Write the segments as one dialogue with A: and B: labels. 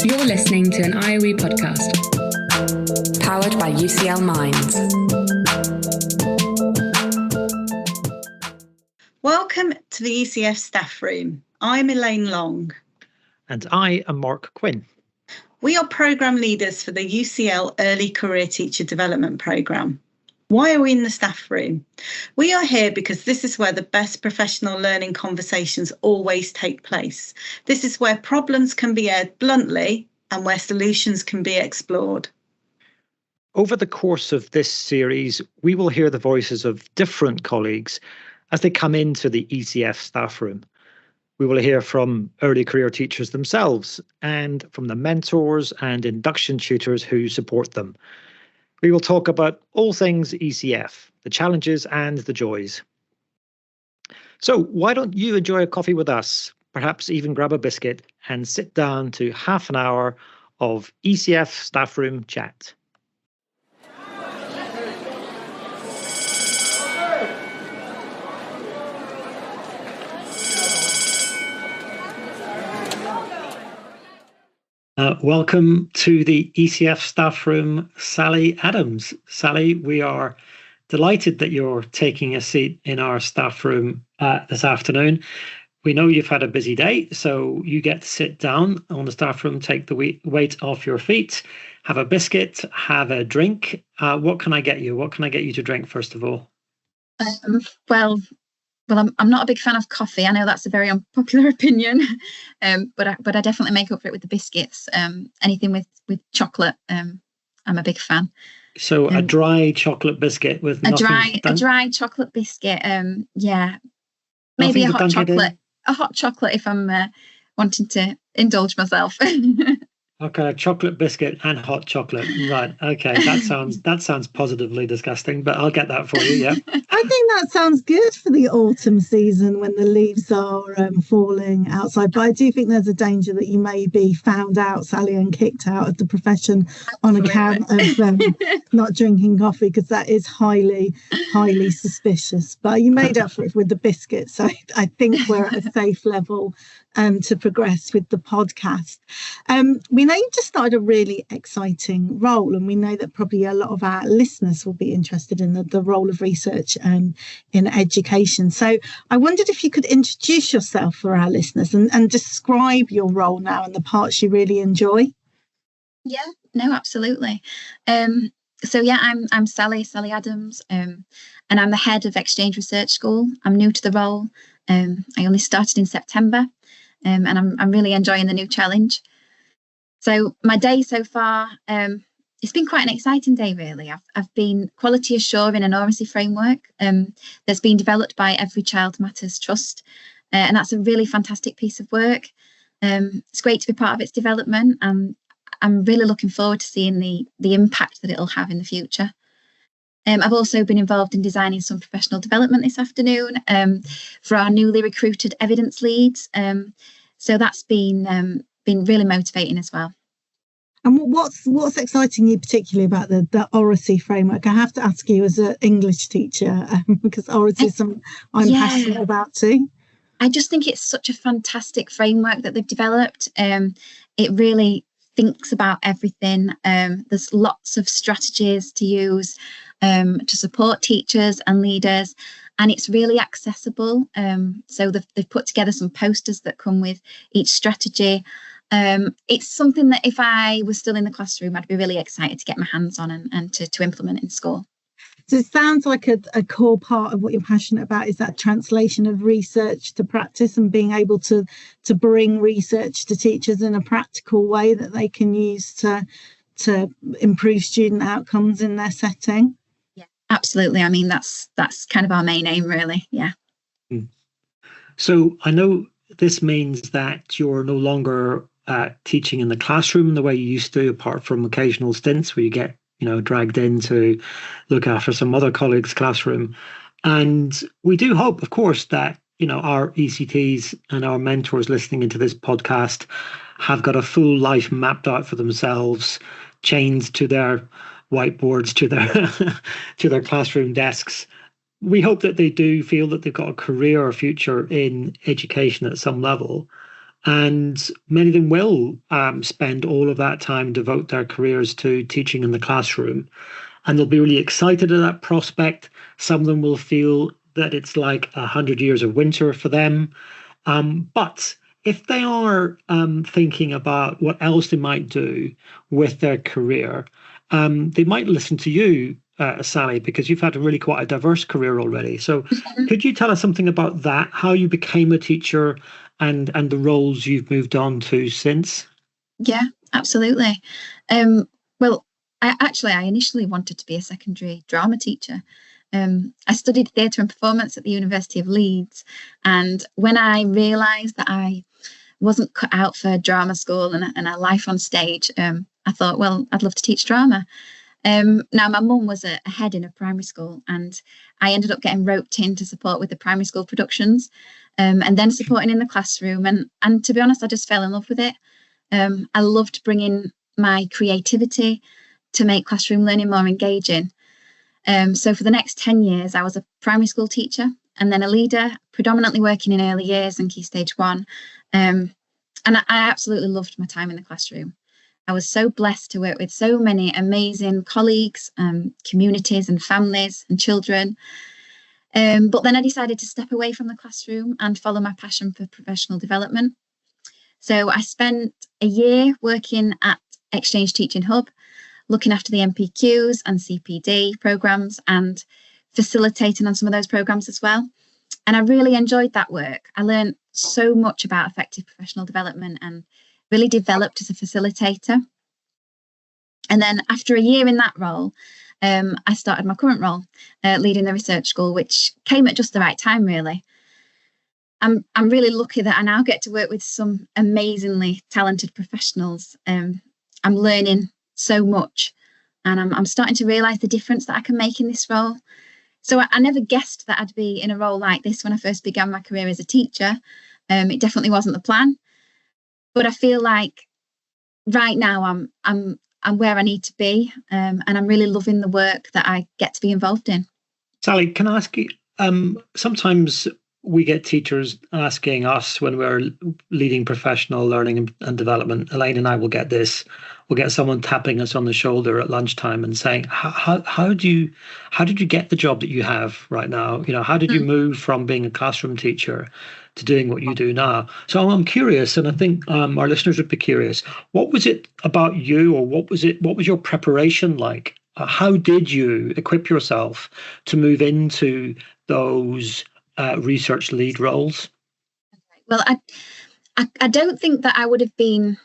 A: You're listening to an IOE podcast.
B: Powered by UCL Minds.
C: Welcome to the ECF Staffroom. I'm Elaine Long.
D: And I am Mark Quinn.
C: We are programme leaders for the UCL Early Career Teacher Development Programme. Why are we in the staff room? We are here because this is where the best professional learning conversations always take place. This is where problems can be aired bluntly and where solutions can be explored.
D: Over the course of this series, we will hear the voices of different colleagues as they come into the ECF staff room. We will hear from early career teachers themselves and from the mentors and induction tutors who support them. We will talk about all things ECF, the challenges and the joys. So why don't you enjoy a coffee with us, perhaps even grab a biscuit and sit down to half an hour of ECF staff room chat. Welcome to the ECF staff room, Sally Adams. Sally, we are delighted that you're taking a seat in our staff room this afternoon. We know you've had a busy day, so you get to sit down on the staff room, take the weight off your feet, have a biscuit, have a drink. What can I get you? What can I get you to drink, first of all?
E: Well, I'm not a big fan of coffee. I know that's a very unpopular opinion, but I definitely make up for it with the biscuits. Anything with chocolate, I'm a big fan.
D: So a dry chocolate biscuit with
E: a dry chocolate biscuit. Yeah, maybe a hot chocolate if I'm wanting to indulge myself.
D: Okay, chocolate biscuit and hot chocolate. Right. Okay, that sounds positively disgusting, but I'll get that for you. Yeah.
F: I think that sounds good for the autumn season when the leaves are falling outside. But I do think there's a danger that you may be found out, Sally, and kicked out of the profession on account of not drinking coffee, because that is highly, highly suspicious. But you made up for it with the biscuits, so I think we're at a safe level to progress with the podcast. We know you just started a really exciting role, and we know that probably a lot of our listeners will be interested in the role of research in education. So I wondered if you could introduce yourself for our listeners and describe your role now and the parts you really enjoy.
E: Yeah, no, absolutely. So yeah, I'm Sally Adams, and I'm the head of Exchange Research School. I'm new to the role. I only started in September. And I'm really enjoying the new challenge. So my day so far, it's been quite an exciting day, really. I've been quality assuring an oracy framework that's been developed by Every Child Matters Trust, and that's a really fantastic piece of work. It's great to be part of its development, and I'm really looking forward to seeing the impact that it'll have in the future. I've also been involved in designing some professional development this afternoon for our newly recruited evidence leads. So that's been really motivating as well.
F: And what's exciting you particularly about the oracy framework? I have to ask you as an English teacher, because oracy is something I'm passionate about too.
E: I just think it's such a fantastic framework that they've developed. It really thinks about everything. There's lots of strategies to use to support teachers and leaders, and it's really accessible. So they've put together some posters that come with each strategy. It's something that if I was still in the classroom, I'd be really excited to get my hands on and to implement in school.
F: So it sounds like a core part of what you're passionate about is that translation of research to practice and being able to bring research to teachers in a practical way that they can use to improve student outcomes in their setting.
E: Yeah, absolutely. I mean, that's kind of our main aim, really. Yeah.
D: So I know this means that you're no longer teaching in the classroom the way you used to, apart from occasional stints where you get dragged in to look after some other colleague's classroom. And we do hope, of course, that, our ECTs and our mentors listening into this podcast have got a full life mapped out for themselves, chained to their whiteboards, to their classroom desks. We hope that they do feel that they've got a career or future in education at some level. and many of them will spend all of that time, devote their careers to teaching in the classroom, and they'll be really excited at that prospect. Some of them will feel that it's like 100 years of winter for them. But if they are thinking about what else they might do with their career, they might listen to you, Sally, because you've had really quite a diverse career already. So could you tell us something about that, how you became a teacher and the roles you've moved on to since?
E: Yeah, absolutely. Well, I initially wanted to be a secondary drama teacher. I studied theatre and performance at the University of Leeds, and when I realised that I wasn't cut out for drama school and a life on stage, I thought, well, I'd love to teach drama. Now, my mum was a head in a primary school, and I ended up getting roped in to support with the primary school productions, and then supporting in the classroom. And to be honest, I just fell in love with it. I loved bringing my creativity to make classroom learning more engaging. So for the next 10 years, I was a primary school teacher and then a leader, predominantly working in early years and Key Stage 1. And I absolutely loved my time in the classroom. I was so blessed to work with so many amazing colleagues, communities and families and children. But then I decided to step away from the classroom and follow my passion for professional development. So I spent a year working at Exchange Teaching Hub, looking after the MPQs and CPD programmes and facilitating on some of those programmes as well. And I really enjoyed that work. I learned so much about effective professional development and really developed as a facilitator. And then after a year in that role, I started my current role, leading the research school, which came at just the right time, really. I'm really lucky that I now get to work with some amazingly talented professionals. I'm learning so much, and I'm starting to realise the difference that I can make in this role. So I never guessed that I'd be in a role like this when I first began my career as a teacher. It definitely wasn't the plan, but I feel like right now I'm where I need to be, and I'm really loving the work that I get to be involved in.
D: Sally, can I ask you? Sometimes we get teachers asking us when we're leading professional learning and development. Elaine and I will get this. We'll get someone tapping us on the shoulder at lunchtime and saying, "How did you get the job that you have right now? You know, how did you move from being a classroom teacher to doing what you do now?" So I'm curious, and I think our listeners would be curious. What was it about you, or what was your preparation like? How did you equip yourself to move into those research lead roles?
E: Well, I don't think that I would have been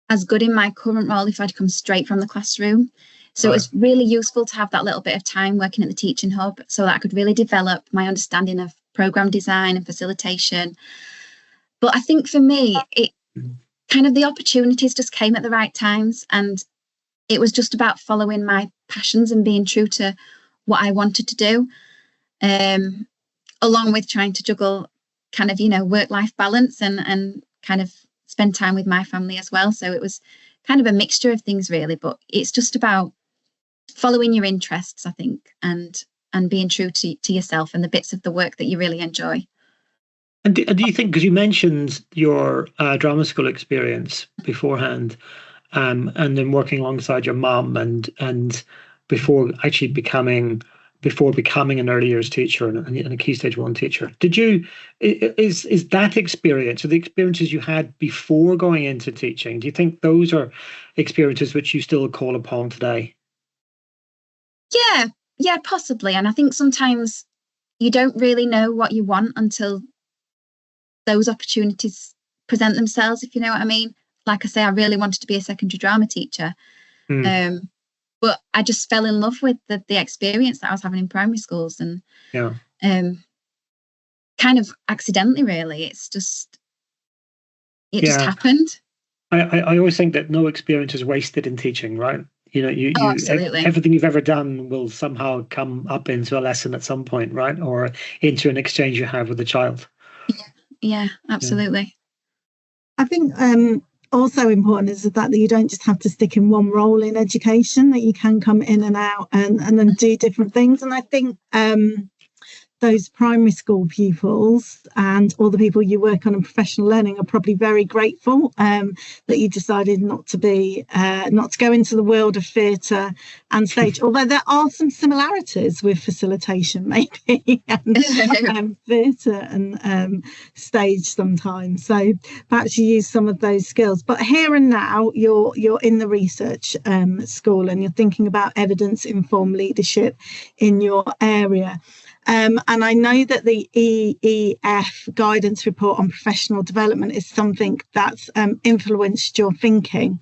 E: as good in my current role if I'd come straight from the classroom. So It was really useful to have that little bit of time working at the Teaching Hub so that I could really develop my understanding of programme design and facilitation. But I think for me, it kind of the opportunities just came at the right times, and it was just about following my passions and being true to what I wanted to do, along with trying to juggle kind of, work-life balance and kind of spend time with my family as well. So it was kind of a mixture of things, really, but it's just about following your interests, I think, and being true to yourself and the bits of the work that you really enjoy.
D: And do you think, because you mentioned your drama school experience beforehand, and then working alongside your mum, and before becoming an early years teacher and a Key Stage 1 teacher, is that experience, or the experiences you had before going into teaching, do you think those are experiences which you still call upon today?
E: Yeah, possibly. And I think sometimes you don't really know what you want until those opportunities present themselves, if you know what I mean. Like I say, I really wanted to be a secondary drama teacher. But I just fell in love with the experience that I was having in primary schools, and kind of accidentally, really. It just happened.
D: I always think that no experience is wasted in teaching, right?
E: Absolutely.
D: Everything you've ever done will somehow come up into a lesson at some point, right? Or into an exchange you have with a child.
E: Yeah, absolutely.
F: I think also important is the fact that you don't just have to stick in one role in education, that you can come in and out and then do different things. And I think those primary school pupils and all the people you work on in professional learning are probably very grateful that you decided not to go into the world of theatre and stage, although there are some similarities with facilitation maybe and theatre and stage sometimes. So perhaps you use some of those skills. But here and now you're in the research school and you're thinking about evidence-informed leadership in your area. And I know that the EEF guidance report on professional development is something that's influenced your thinking.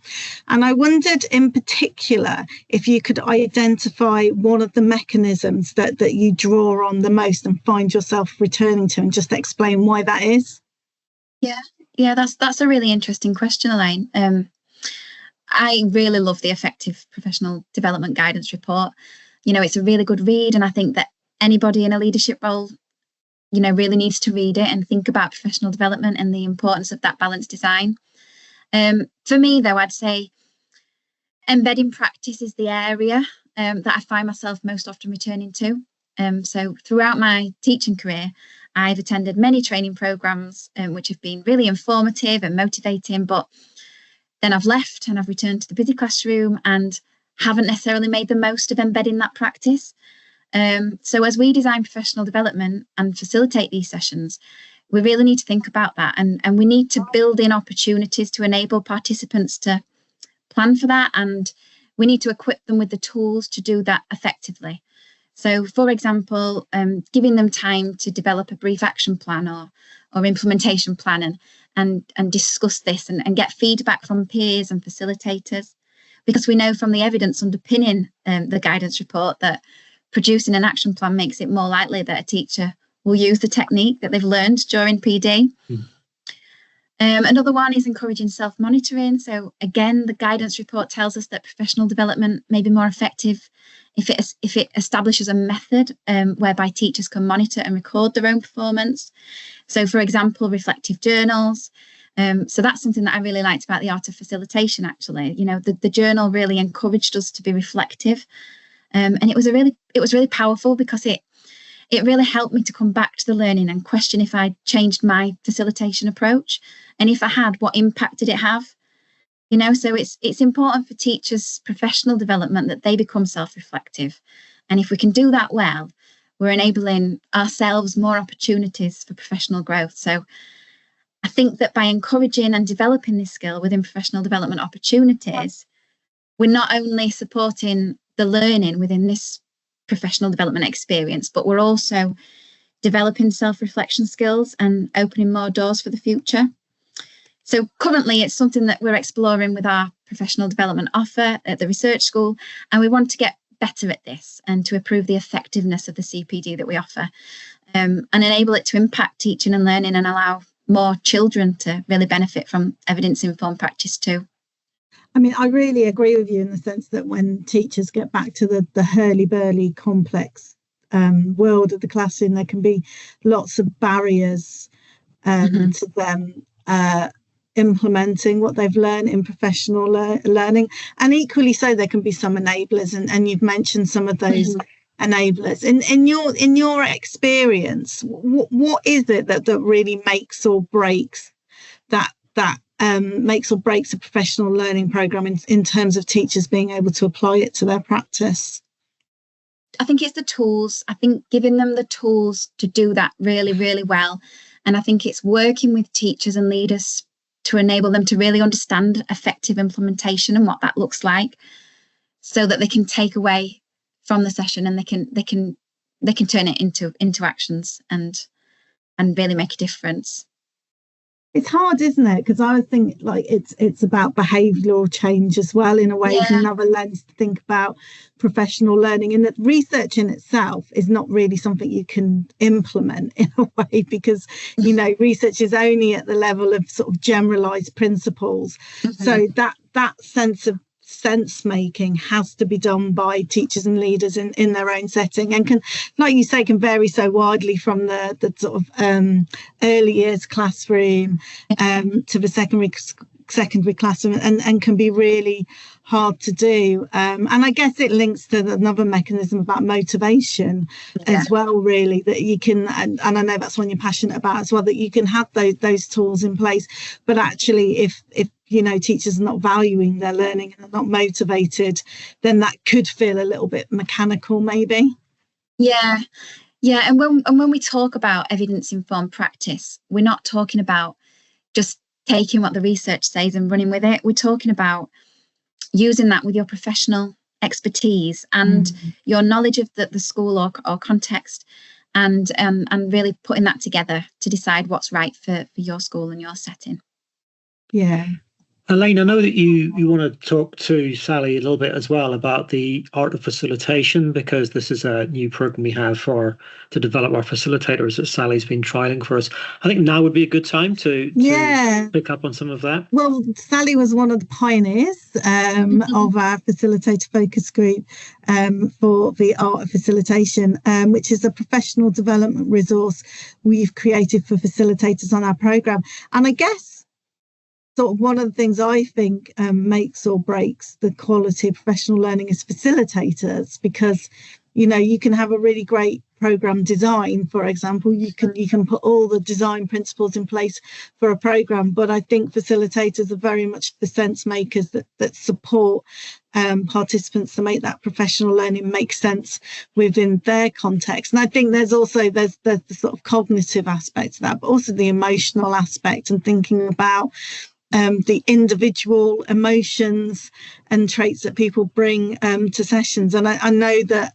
F: And I wondered in particular if you could identify one of the mechanisms that you draw on the most and find yourself returning to, and just explain why that is.
E: Yeah, that's a really interesting question, Elaine. I really love the Effective Professional Development Guidance Report. You know, it's a really good read, and I think that anybody in a leadership role, you know, really needs to read it and think about professional development and the importance of that balanced design. For me, though, I'd say embedding practice is the area that I find myself most often returning to. So throughout my teaching career, I've attended many training programs which have been really informative and motivating, but then I've left and I've returned to the busy classroom and haven't necessarily made the most of embedding that practice. So as we design professional development and facilitate these sessions, we really need to think about that, and we need to build in opportunities to enable participants to plan for that, and we need to equip them with the tools to do that effectively. So, for example, giving them time to develop a brief action plan or implementation plan and discuss this and get feedback from peers and facilitators, because we know from the evidence underpinning the guidance report that producing an action plan makes it more likely that a teacher will use the technique that they've learned during PD. Another one is encouraging self-monitoring. So again, the guidance report tells us that professional development may be more effective if it establishes a method whereby teachers can monitor and record their own performance. So for example, reflective journals. So that's something that I really liked about the art of facilitation, actually. You know, the journal really encouraged us to be reflective. And it was really powerful because it really helped me to come back to the learning and question if I changed my facilitation approach, and if I had, what impact did it have? You know, so it's important for teachers' professional development that they become self-reflective, and if we can do that well, we're enabling ourselves more opportunities for professional growth. So I think that by encouraging and developing this skill within professional development opportunities, we're not only supporting the learning within this professional development experience, but we're also developing self-reflection skills and opening more doors for the future. So currently it's something that we're exploring with our professional development offer at the research school, and we want to get better at this and to improve the effectiveness of the CPD that we offer, and enable it to impact teaching and learning and allow more children to really benefit from evidence-informed practice too.
F: I mean, I really agree with you in the sense that when teachers get back to the hurly-burly complex world of the classroom, there can be lots of barriers to them implementing what they've learned in professional learning. And equally so, there can be some enablers, and you've mentioned some of those enablers. In your experience, what is it that really makes or breaks makes or breaks a professional learning program in terms of teachers being able to apply it to their practice?
E: I think it's the tools. I think giving them the tools to do that really, really well. And I think it's working with teachers and leaders to enable them to really understand effective implementation and what that looks like, so that they can take away from the session and they can turn it into actions and really make a difference.
F: It's hard, isn't it? Because I think like it's about behavioural change as well, in a way. It's another lens to think about professional learning, and that research in itself is not really something you can implement in a way, because you know research is only at the level of sort of generalised principles. So that sense making has to be done by teachers and leaders in their own setting, and can, like you say, can vary so widely from the sort of early years classroom to the secondary secondary class and can be really hard to do. And I guess it links to another mechanism about motivation as well, really, that you can, and I know that's one you're passionate about as well, that you can have those tools in place. But actually, if teachers are not valuing their learning and are not motivated, then that could feel a little bit mechanical, maybe.
E: Yeah. And when we talk about evidence-informed practice, we're not talking about just taking what the research says and running with it. We're talking about using that with your professional expertise and your knowledge of the school or context, and really putting that together to decide what's right for your school and your setting.
F: Yeah.
D: Elaine, I know that you want to talk to Sally a little bit as well about the art of facilitation, because this is a new program we have to develop our facilitators that Sally's been trialing for us. I think now would be a good time to pick up on some of that.
F: Well, Sally was one of the pioneers of our facilitator focus group for the art of facilitation, which is a professional development resource we've created for facilitators on our program. And I guess sort of one of the things I think makes or breaks the quality of professional learning is facilitators, because you can have a really great program design, for example. You can put all the design principles in place for a program, but I think facilitators are very much the sense makers that support participants to make that professional learning make sense within their context. And I think there's the sort of cognitive aspect of that, but also the emotional aspect, and thinking about the individual emotions and traits that people bring to sessions. And I know that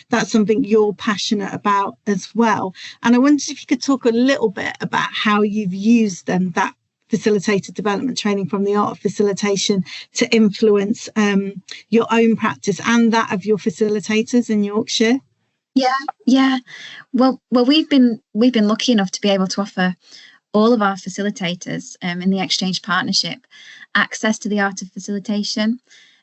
F: that's something you're passionate about as well. And I wondered if you could talk a little bit about how you've used that facilitator development training from the art of facilitation to influence your own practice and that of your facilitators in Yorkshire.
E: Yeah. Well, we've been lucky enough to be able to offer all of our facilitators in the Exchange Partnership access to the art of facilitation.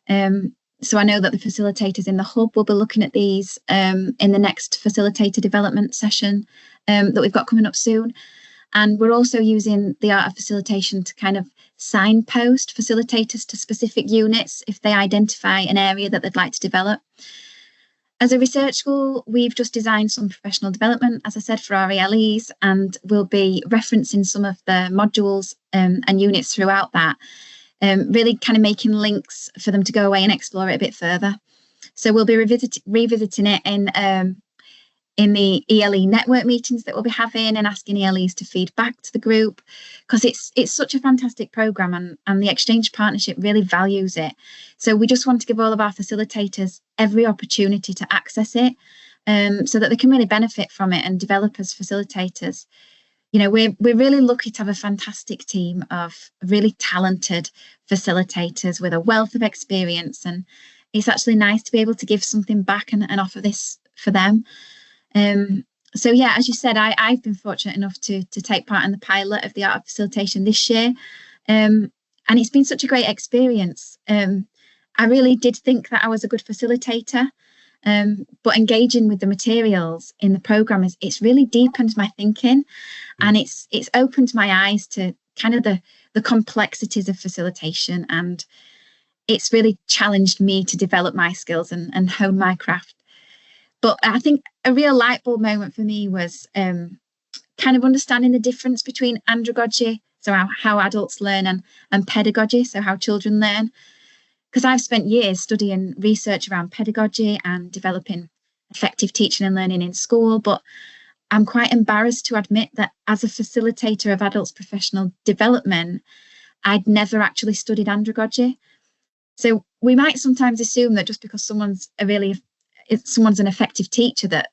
E: So I know that the facilitators in the hub will be looking at these in the next facilitator development session that we've got coming up soon. And we're also using the art of facilitation to kind of signpost facilitators to specific units if they identify an area that they'd like to develop. As a research school, we've just designed some professional development, as I said, for our ELEs, and we'll be referencing some of the modules and units throughout that, really kind of making links for them to go away and explore it a bit further. So we'll be revisiting it in the ELE network meetings that we'll be having, and asking ELEs to feed back to the group, because it's such a fantastic programme, and the Exchange Partnership really values it. So we just want to give all of our facilitators every opportunity to access it, so that they can really benefit from it and develop as facilitators. We're really lucky to have a fantastic team of really talented facilitators with a wealth of experience, and it's actually nice to be able to give something back and offer this for them. So yeah, as you said, I've been fortunate enough to take part in the pilot of the art of facilitation this year, and it's been such a great experience. I really did think that I was a good facilitator, but engaging with the materials in the programme it's really deepened my thinking, and it's opened my eyes to kind of the complexities of facilitation, and it's really challenged me to develop my skills and hone my craft. But I think a real light bulb moment for me was kind of understanding the difference between andragogy, so how adults learn, and pedagogy, so how children learn. Because I've spent years studying research around pedagogy and developing effective teaching and learning in school, but I'm quite embarrassed to admit that as a facilitator of adults' professional development, I'd never actually studied andragogy. So we might sometimes assume that just because someone's an effective teacher that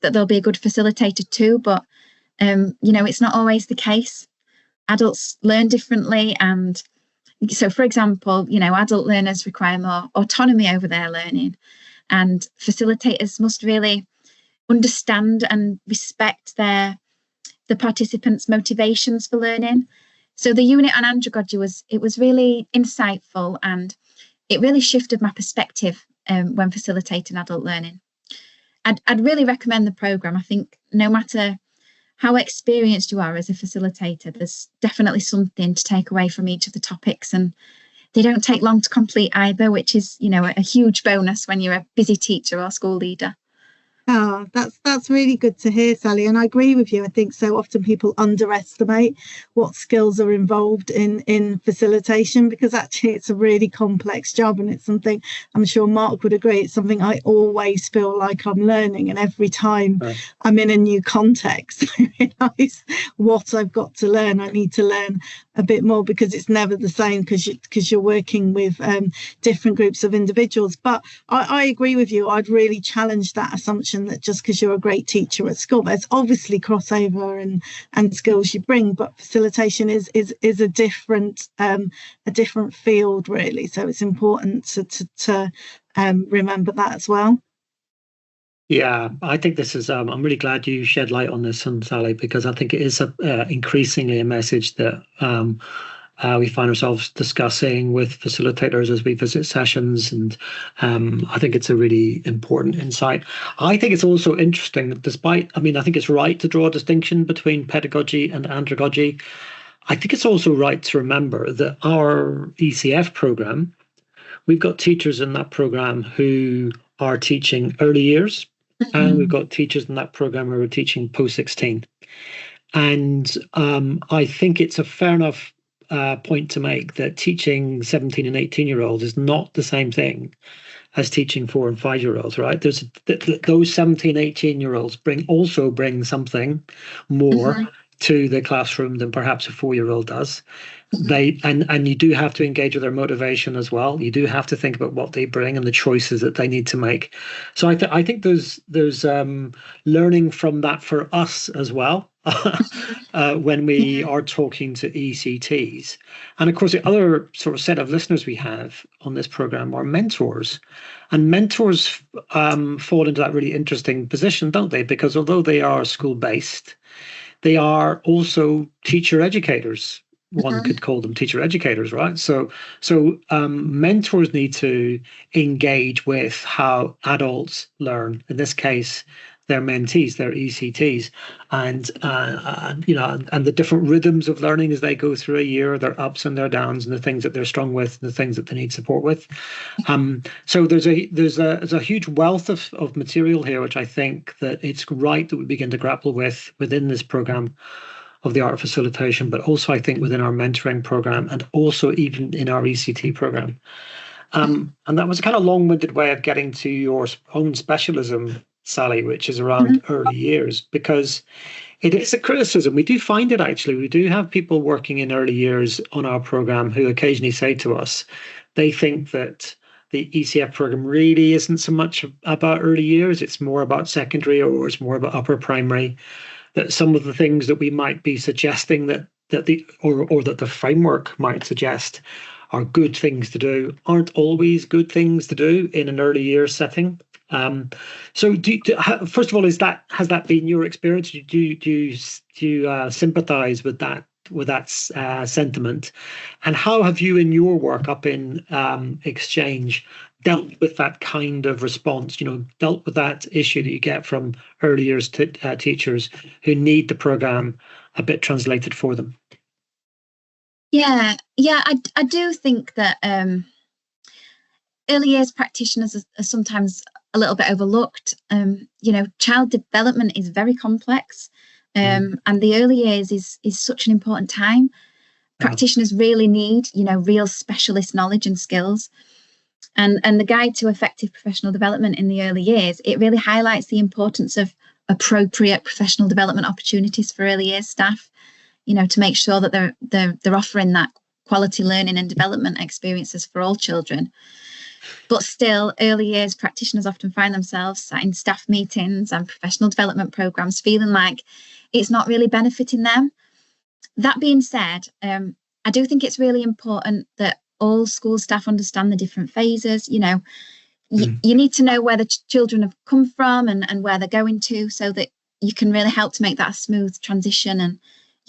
E: they'll be a good facilitator too, but it's not always the case. Adults learn differently, and so, for example, adult learners require more autonomy over their learning, and facilitators must really understand and respect the participants' motivations for learning. So the unit on andragogy was really insightful, and it really shifted my perspective when facilitating adult learning. I'd really recommend the programme. I think no matter how experienced you are as a facilitator. There's definitely something to take away from each of the topics, and they don't take long to complete either, which is, a huge bonus when you're a busy teacher or school leader.
F: Oh, that's really good to hear, Sally. And I agree with you. I think so often people underestimate what skills are involved in facilitation, because actually it's a really complex job, and it's something, I'm sure Mark would agree, it's something I always feel like I'm learning. And every time I'm in a new context, I realise what I've got to learn. I need to learn a bit more, because it's never the same, because you're working with different groups of individuals. But I agree with you. I'd really challenge that assumption that just because you're a great teacher at school, there's obviously crossover and skills you bring, but facilitation is a different field, really. So it's important to remember that as well.
D: Yeah, I think this is, I'm really glad you shed light on this one, Sally, because I think it is increasingly a message that we find ourselves discussing with facilitators as we visit sessions. And I think it's a really important insight. I think it's also interesting that I think it's right to draw a distinction between pedagogy and andragogy. I think it's also right to remember that our ECF program, we've got teachers in that program who are teaching early years, and we've got teachers in that program who are teaching post-16. And I think it's a fair enough point to make that teaching 17 and 18-year-olds is not the same thing as teaching 4 and 5-year-olds, right? There's those 17, 18-year-olds bring something more to the classroom than perhaps a 4-year-old does. And you do have to engage with their motivation as well. You do have to think about what they bring and the choices that they need to make. So I think there's learning from that for us as well. When we are talking to ECTs. And of course, the other sort of set of listeners we have on this program are mentors. And mentors fall into that really interesting position, don't they? Because although they are school-based, they are also teacher educators. One could call them teacher educators, right? So mentors need to engage with how adults learn. In this case, their mentees, their ECTs, and the different rhythms of learning as they go through a year, their ups and their downs, and the things that they're strong with, and the things that they need support with. So there's a huge wealth of material here, which I think that it's right that we begin to grapple with within this program of the art of facilitation, but also I think within our mentoring program, and also even in our ECT program. And that was a kind of long-winded way of getting to your own specialism, Sally, which is around early years, because it is a criticism. We do find it, actually. We do have people working in early years on our program who occasionally say to us, they think that the ECF program really isn't so much about early years. It's more about secondary, or it's more about upper primary. That some of the things that we might be suggesting that the framework might suggest are good things to do aren't always good things to do in an early years setting. So, first of all, has that been your experience? Do you sympathise with that sentiment? And how have you, in your work up in Exchange, dealt with that kind of response? Dealt with that issue that you get from early years teachers who need the program a bit translated for them?
E: Yeah, I do think that early years practitioners are sometimes a little bit overlooked. Child development is very complex, and the early years is such an important time. Practitioners really need, real specialist knowledge and skills. And the Guide to Effective Professional Development in the Early Years, it really highlights the importance of appropriate professional development opportunities for early years staff, to make sure that they're offering that quality learning and development experiences for all children. But still, early years practitioners often find themselves sat in staff meetings and professional development programs feeling like it's not really benefiting them. That being said, I do think it's really important that all school staff understand the different phases. You need to know where the children have come from and where they're going to, so that you can really help to make that a smooth transition. And,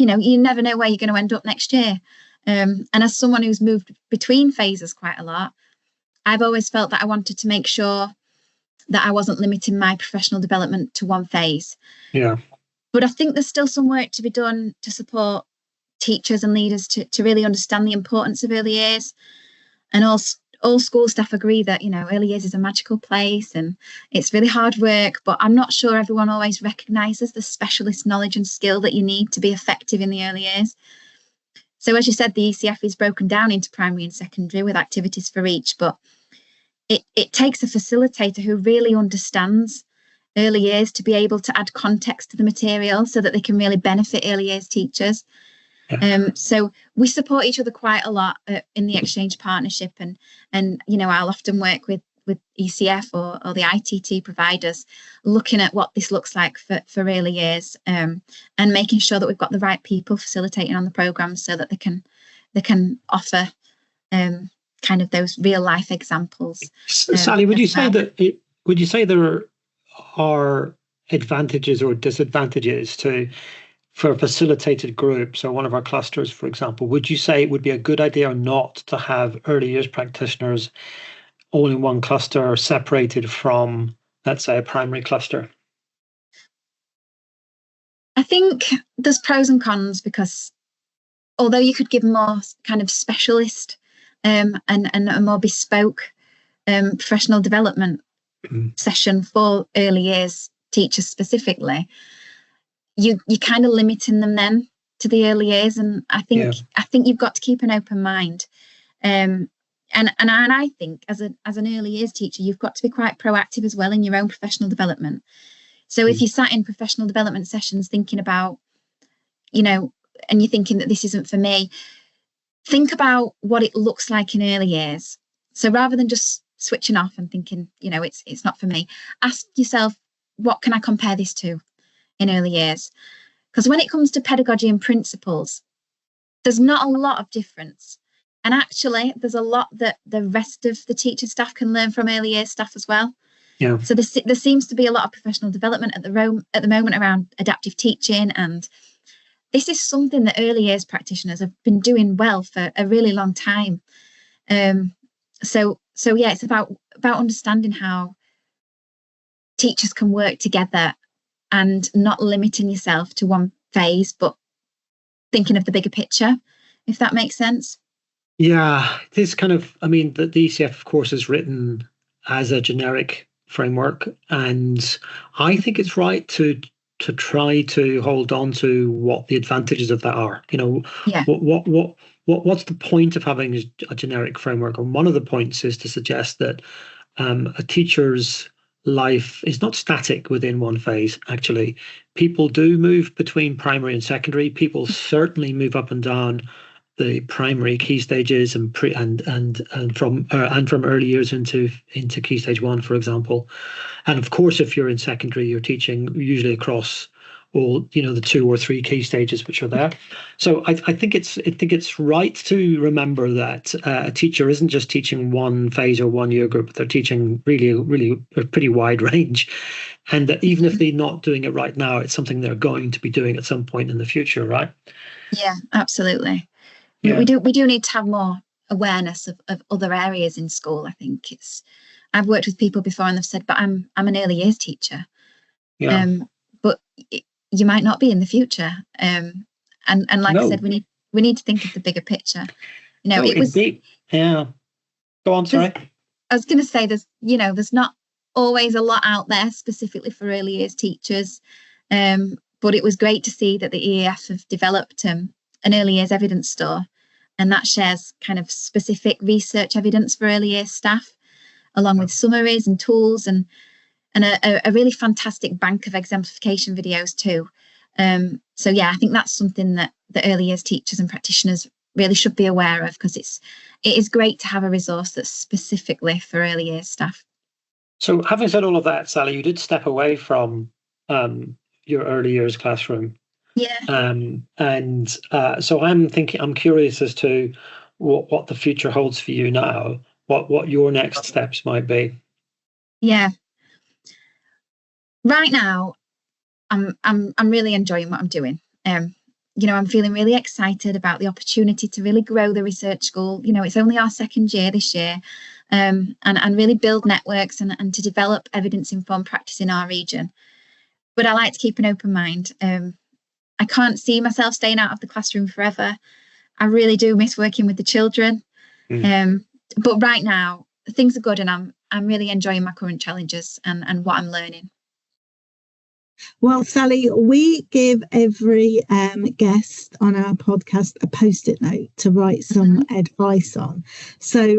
E: you never know where you're going to end up next year. And as someone who's moved between phases quite a lot, I've always felt that I wanted to make sure that I wasn't limiting my professional development to one phase.
D: Yeah.
E: But I think there's still some work to be done to support teachers and leaders to really understand the importance of early years. And all school staff agree that, early years is a magical place and it's really hard work, but I'm not sure everyone always recognises the specialist knowledge and skill that you need to be effective in the early years. So as you said, the ECF is broken down into primary and secondary with activities for each, but it takes a facilitator who really understands early years to be able to add context to the material so that they can really benefit early years teachers. Yeah. So we support each other quite a lot in the exchange partnership, and I'll often work with ECF or the ITT providers, looking at what this looks like for early years, and making sure that we've got the right people facilitating on the programmes so that they can offer kind of those real life examples.
D: Sally, would you say there are advantages or disadvantages for facilitated groups, or one of our clusters, for example? Would you say it would be a good idea or not to have early years practitioners all in one cluster, separated from, let's say, a primary cluster?
E: I think there's pros and cons, because although you could give more kind of specialist and a more bespoke professional development session for early years teachers specifically, you're kind of limiting them then to the early years. And I think you've got to keep an open mind. And I think as an early years teacher, you've got to be quite proactive as well in your own professional development. So if you sat in professional development sessions thinking about, and you're thinking that this isn't for me, think about what it looks like in early years. So rather than just switching off and thinking, it's not for me, ask yourself, what can I compare this to in early years? Because when it comes to pedagogy and principles, there's not a lot of difference. And actually, there's a lot that the rest of the teacher staff can learn from early years staff as well. Yeah. So there seems to be a lot of professional development at the moment around adaptive teaching, and this is something that early years practitioners have been doing well for a really long time. So yeah, it's about understanding how teachers can work together and not limiting yourself to one phase, but thinking of the bigger picture, if that makes sense.
D: Yeah, this kind of, the ECF, of course, is written as a generic framework, and I think it's right to try to hold on to what the advantages of that are. What's the point of having a generic framework? And one of the points is to suggest that a teacher's life is not static within one phase. Actually, people do move between primary and secondary. People certainly move up and down the primary key stages and from early years into key stage 1, for example. And of course, if you're in secondary, you're teaching usually across all the 2 or 3 key stages which are there. So I think it's right to remember that a teacher isn't just teaching one phase or one year group. They're teaching really a pretty wide range, and that even if they're not doing it right now, it's something they're going to be doing at some point in the future, right?
E: Yeah, absolutely. Yeah. We do need to have more awareness of other areas in school. I think I've worked with people before and they've said, but I'm an early years teacher. Yeah. But you might not be in the future. And like I said, we need to think of the bigger picture.
D: Yeah. Go on, sorry.
E: I was going to say there's not always a lot out there specifically for early years teachers. But it was great to see that the EAF have developed an early years evidence store, and that shares kind of specific research evidence for early years staff, along with summaries and tools and a really fantastic bank of exemplification videos too. So yeah, I think that's something that the early years teachers and practitioners really should be aware of, because it is great to have a resource that's specifically for early years staff.
D: So having said all of that, Sally, you did step away from your early years classroom.
E: Yeah.
D: So I'm curious as to what the future holds for you now, what your next steps might be.
E: Yeah. Right now, I'm really enjoying what I'm doing. I'm feeling really excited about the opportunity to really grow the research school. It's only our second year this year, and really build networks and to develop evidence-informed practice in our region. but I like to keep an open mind. I can't see myself staying out of the classroom forever. I really do miss working with the children. But right now, things are good, and I'm really enjoying my current challenges and what I'm learning.
F: Well, Sally, we give every guest on our podcast a Post-it note to write some advice on. So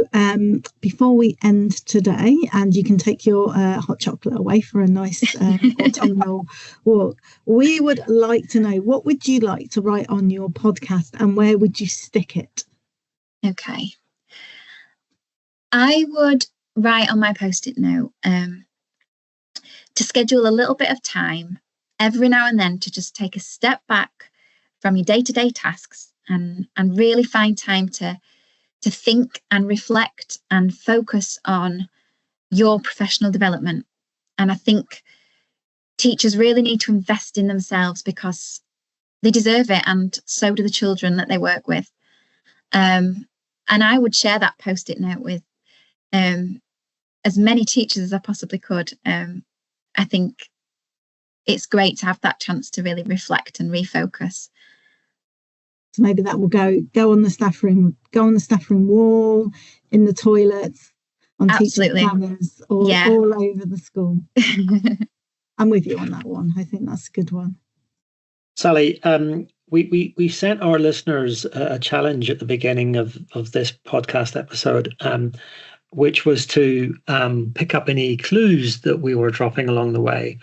F: before we end today, and you can take your hot chocolate away for a nice autumnal walk, we would like to know, what would you like to write on your podcast, and where would you stick it?
E: Okay. I would write on my Post-it note to schedule a little bit of time every now and then to just take a step back from your day-to-day tasks and really find time to think and reflect and focus on your professional development. And I think teachers really need to invest in themselves because they deserve it, and so do the children that they work with. And I would share that Post-it note with as many teachers as I possibly could. I think it's great to have that chance to really reflect and refocus.
F: So maybe that will go on the staff room, wall, in the toilets, on teacher planners, all over the school. I'm with you on that one. I think that's a good one.
D: Sally, we sent our listeners a challenge at the beginning of this podcast episode, which was to pick up any clues that we were dropping along the way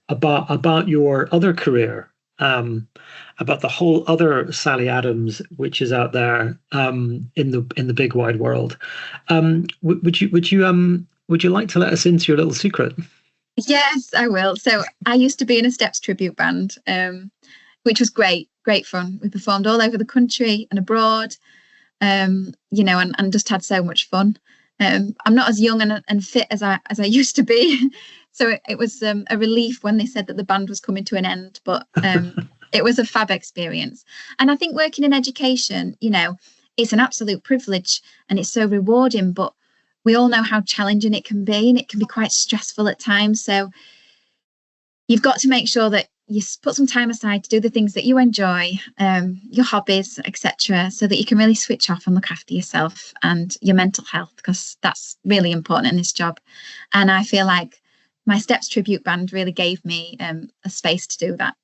D: about your other career, about the whole other Sally Adams, which is out there in the big wide world. Would you like to let us into your little secret?
E: Yes, I will. So I used to be in a Steps tribute band, which was great fun. We performed all over the country and abroad. And just had so much fun. I'm not as young and fit as I used to be, so it was a relief when they said that the band was coming to an end. But it was a fab experience, and I think working in education, it's an absolute privilege and it's so rewarding. But we all know how challenging it can be, and it can be quite stressful at times. So you've got to make sure that you put some time aside to do the things that you enjoy, your hobbies, etc., so that you can really switch off and look after yourself and your mental health, because that's really important in this job. And I feel like my Steps tribute band really gave me a space to do that.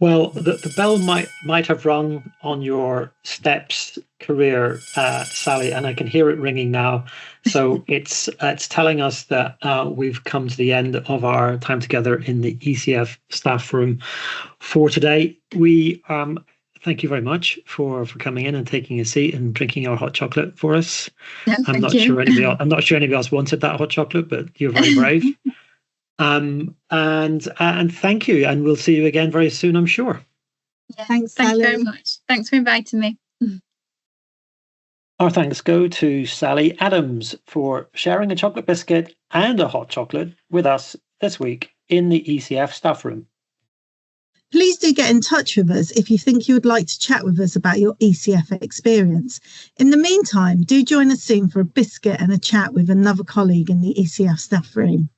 D: Well, the bell might have rung on your Steps career, Sally, and I can hear it ringing now. So it's telling us that we've come to the end of our time together in the ECF staff room for today. We thank you very much for coming in and taking a seat and drinking our hot chocolate for us.
E: No,
D: I'm not sure anybody else wanted that hot chocolate, but you're very brave. And thank you, and we'll see you again very soon, I'm sure.
E: Yeah,
F: thanks Sally.
E: Very much. Thanks for inviting me.
D: Our thanks go to Sally Adams for sharing a chocolate biscuit and a hot chocolate with us this week in the ECF staff room.
F: Please do get in touch with us if you think you would like to chat with us about your ECF experience. In the meantime, do join us soon for a biscuit and a chat with another colleague in the ECF staff room.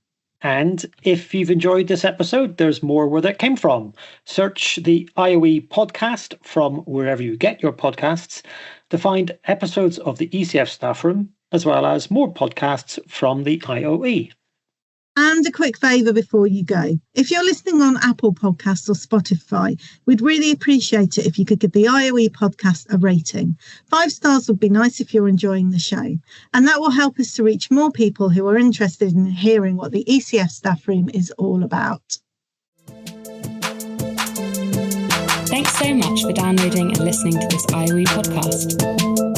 D: And if you've enjoyed this episode, there's more where that came from. Search the IOE podcast from wherever you get your podcasts to find episodes of the ECF staff room, as well as more podcasts from the IOE.
F: And a quick favour before you go. If you're listening on Apple Podcasts or Spotify, we'd really appreciate it if you could give the IOE podcast a rating. 5 stars would be nice if you're enjoying the show. And that will help us to reach more people who are interested in hearing what the ECF staff room is all about.
A: Thanks so much for downloading and listening to this IOE podcast.